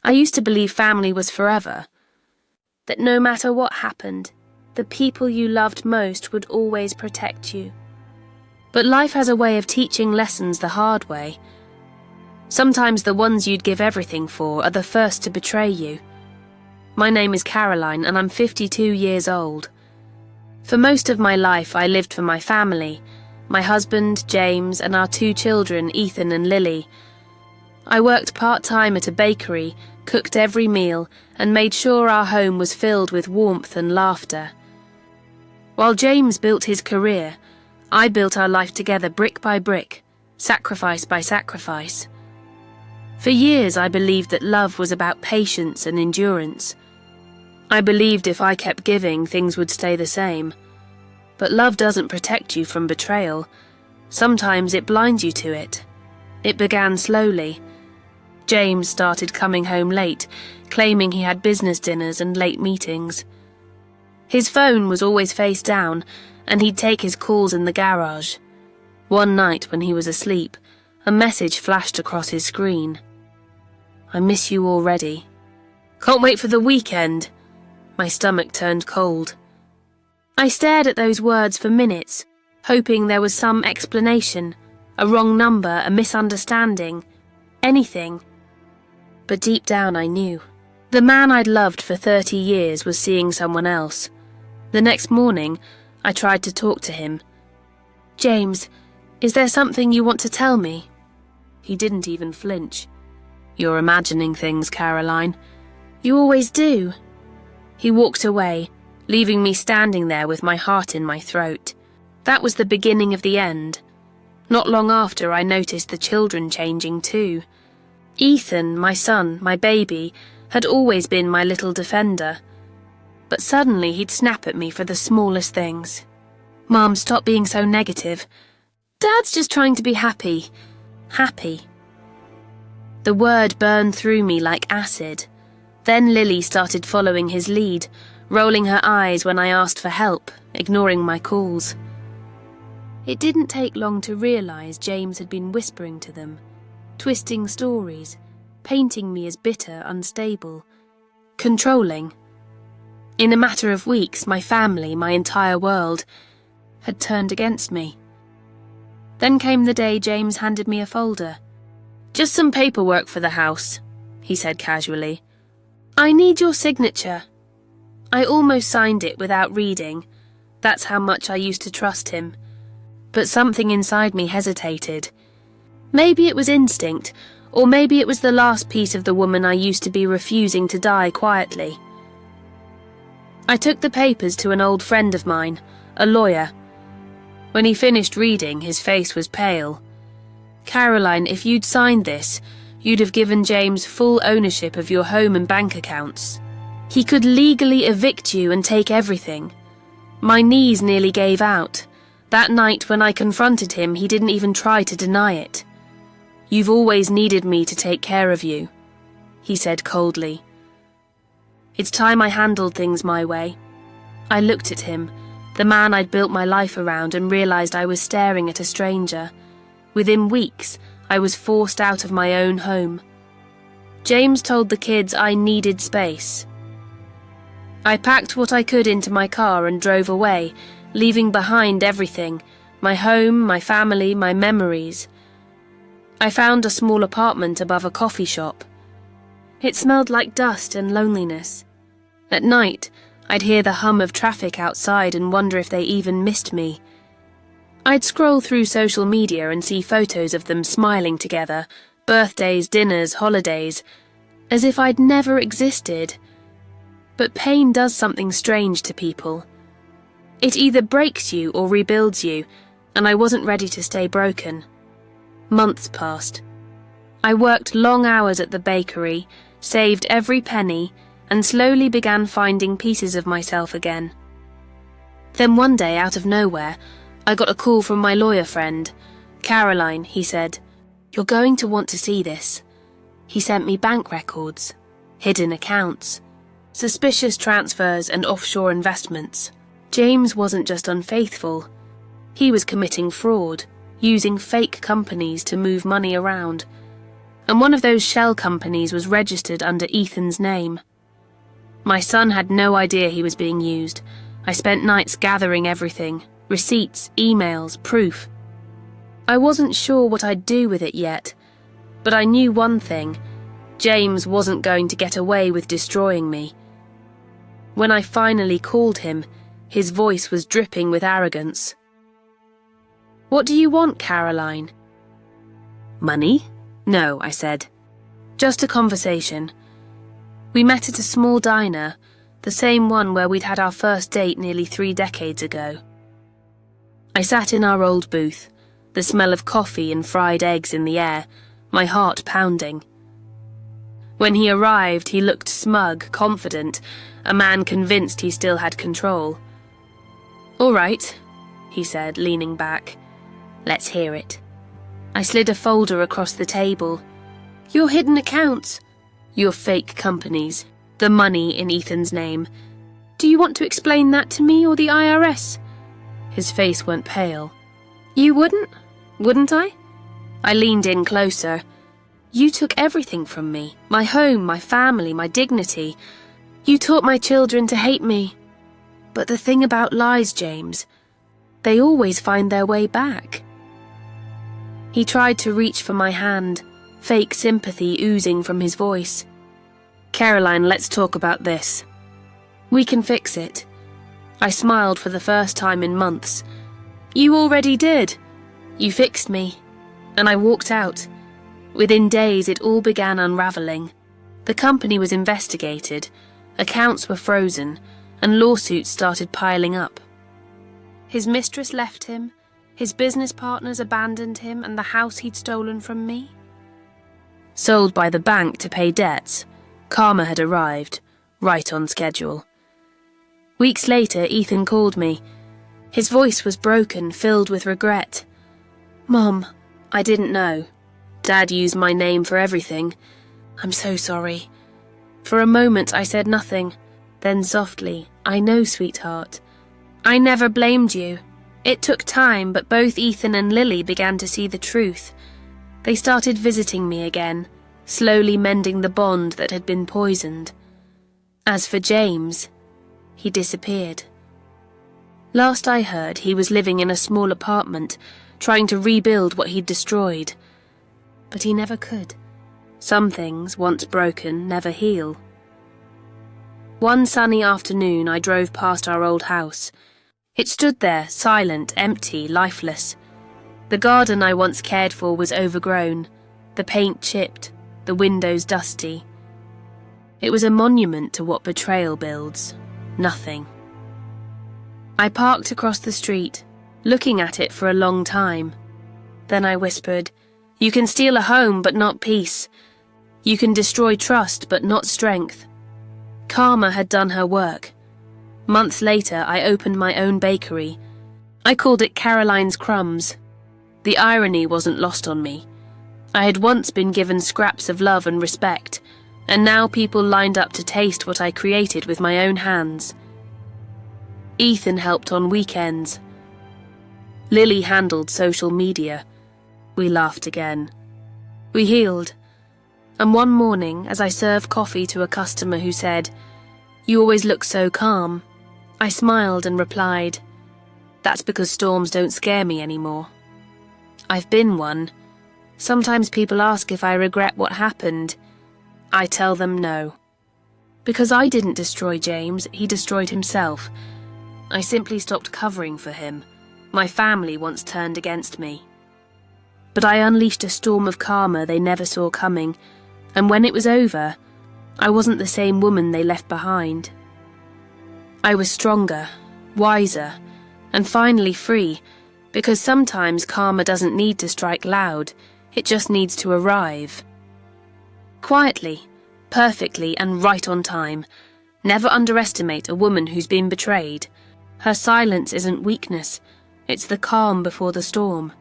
I used to believe family was forever, that no matter what happened, the people you loved most would always protect you. But life has a way of teaching lessons the hard way. Sometimes the ones you'd give everything for are the first to betray you. My name is Caroline, and I'm 52 years old. For most of my life, I lived for my family, my husband, James, and our 2 children, Ethan and Lily. I worked part-time at a bakery, cooked every meal, and made sure our home was filled with warmth and laughter. While James built his career, I built our life together brick by brick, sacrifice by sacrifice. For years, I believed that love was about patience and endurance. I believed if I kept giving, things would stay the same. But love doesn't protect you from betrayal. Sometimes it blinds you to it. It began slowly. James started coming home late, claiming he had business dinners and late meetings. His phone was always face down, and he'd take his calls in the garage. One night when he was asleep, a message flashed across his screen. "I miss you already. Can't wait for the weekend." My stomach turned cold. I stared at those words for minutes, hoping there was some explanation, a wrong number, a misunderstanding, anything. But deep down I knew. The man I'd loved for 30 years was seeing someone else. The next morning, I tried to talk to him. "James, is there something you want to tell me?" He didn't even flinch. "You're imagining things, Caroline." "You always do." He walked away, leaving me standing there with my heart in my throat. That was the beginning of the end. Not long after, I noticed the children changing too. Ethan, my son, my baby, had always been my little defender. But suddenly he'd snap at me for the smallest things. "Mom, stop being so negative. Dad's just trying to be happy. Happy." The word burned through me like acid. Then Lily started following his lead, rolling her eyes when I asked for help, ignoring my calls. It didn't take long to realize James had been whispering to them, twisting stories, painting me as bitter, unstable, controlling. In a matter of weeks, my family, my entire world, had turned against me. Then came the day James handed me a folder. "Just some paperwork for the house," he said casually. "I need your signature." I almost signed it without reading. That's how much I used to trust him. But something inside me hesitated. Maybe it was instinct, or maybe it was the last piece of the woman I used to be refusing to die quietly. I took the papers to an old friend of mine, a lawyer. When he finished reading, his face was pale. "Caroline, if you'd signed this, you'd have given James full ownership of your home and bank accounts. He could legally evict you and take everything." My knees nearly gave out. That night when I confronted him, he didn't even try to deny it. "You've always needed me to take care of you," he said coldly. It's time I handled things my way. I looked at him, the man I'd built my life around, and realized I was staring at a stranger. Within weeks, I was forced out of my own home. James told the kids I needed space. I packed what I could into my car and drove away, leaving behind everything, my home, my family, my memories. I found a small apartment above a coffee shop. It smelled like dust and loneliness. At night, I'd hear the hum of traffic outside and wonder if they even missed me. I'd scroll through social media and see photos of them smiling together, birthdays, dinners, holidays, as if I'd never existed. But pain does something strange to people. It either breaks you or rebuilds you, and I wasn't ready to stay broken. Months passed. I worked long hours at the bakery, saved every penny, and slowly began finding pieces of myself again. Then one day, out of nowhere, I got a call from my lawyer friend. "Caroline," he said, "you're going to want to see this." He sent me bank records, hidden accounts, suspicious transfers and offshore investments. James wasn't just unfaithful. He was committing fraud, using fake companies to move money around. and one of those shell companies was registered under Ethan's name. My son had no idea he was being used. I spent nights gathering everything, receipts, emails, proof. I wasn't sure what I'd do with it yet, but I knew one thing: James wasn't going to get away with destroying me. When I finally called him, his voice was dripping with arrogance. "What do you want, Caroline?" "Money?" "No," I said. "Just a conversation." We met at a small diner, the same one where we'd had our first date nearly 3 decades ago. I sat in our old booth, the smell of coffee and fried eggs in the air, my heart pounding. When he arrived, he looked smug, confident, a man convinced he still had control. "All right," he said, leaning back. "Let's hear it." I slid a folder across the table. "Your hidden accounts. Your fake companies. The money in Ethan's name. Do you want to explain that to me or the IRS? His face went pale. "You wouldn't I?" I leaned in closer. "You took everything from me. My home, my family, my dignity. You taught my children to hate me. But the thing about lies, James, they always find their way back." He tried to reach for my hand, fake sympathy oozing from his voice. "Caroline, let's talk about this. We can fix it." I smiled for the first time in months. "You already did. You fixed me." And I walked out. Within days, it all began unraveling. The company was investigated, accounts were frozen, and lawsuits started piling up. His mistress left him, his business partners abandoned him, and the house he'd stolen from me. Sold by the bank to pay debts, karma had arrived, right on schedule. Weeks later, Ethan called me. His voice was broken, filled with regret. "Mom, I didn't know. Dad used my name for everything. I'm so sorry." For a moment, I said nothing. Then softly, "I know, sweetheart. I never blamed you. It took time, but both Ethan and Lily began to see the truth. They started visiting me again, slowly mending the bond that had been poisoned. As for James, he disappeared. Last I heard, he was living in a small apartment, trying to rebuild what he'd destroyed. But he never could. Some things, once broken, never heal. One sunny afternoon, I drove past our old house. It stood there, silent, empty, lifeless. The garden I once cared for was overgrown, the paint chipped, the windows dusty. It was a monument to what betrayal builds. Nothing. I parked across the street, looking at it for a long time. Then I whispered, "You can steal a home, but not peace. You can destroy trust, but not strength." Karma had done her work. Months later, I opened my own bakery. I called it Caroline's Crumbs. The irony wasn't lost on me. I had once been given scraps of love and respect, and now people lined up to taste what I created with my own hands. Ethan helped on weekends. Lily handled social media. We laughed again. We healed. And one morning, as I served coffee to a customer who said, "You always look so calm," I smiled and replied, "That's because storms don't scare me anymore. I've been one. Sometimes people ask if I regret what happened. I tell them no. Because I didn't destroy James, he destroyed himself. I simply stopped covering for him. My family once turned against me. But I unleashed a storm of karma they never saw coming, and when it was over, I wasn't the same woman they left behind. I was stronger, wiser, and finally free, because sometimes karma doesn't need to strike loud, it just needs to arrive. Quietly, perfectly, and right on time. Never underestimate a woman who's been betrayed. Her silence isn't weakness, it's the calm before the storm.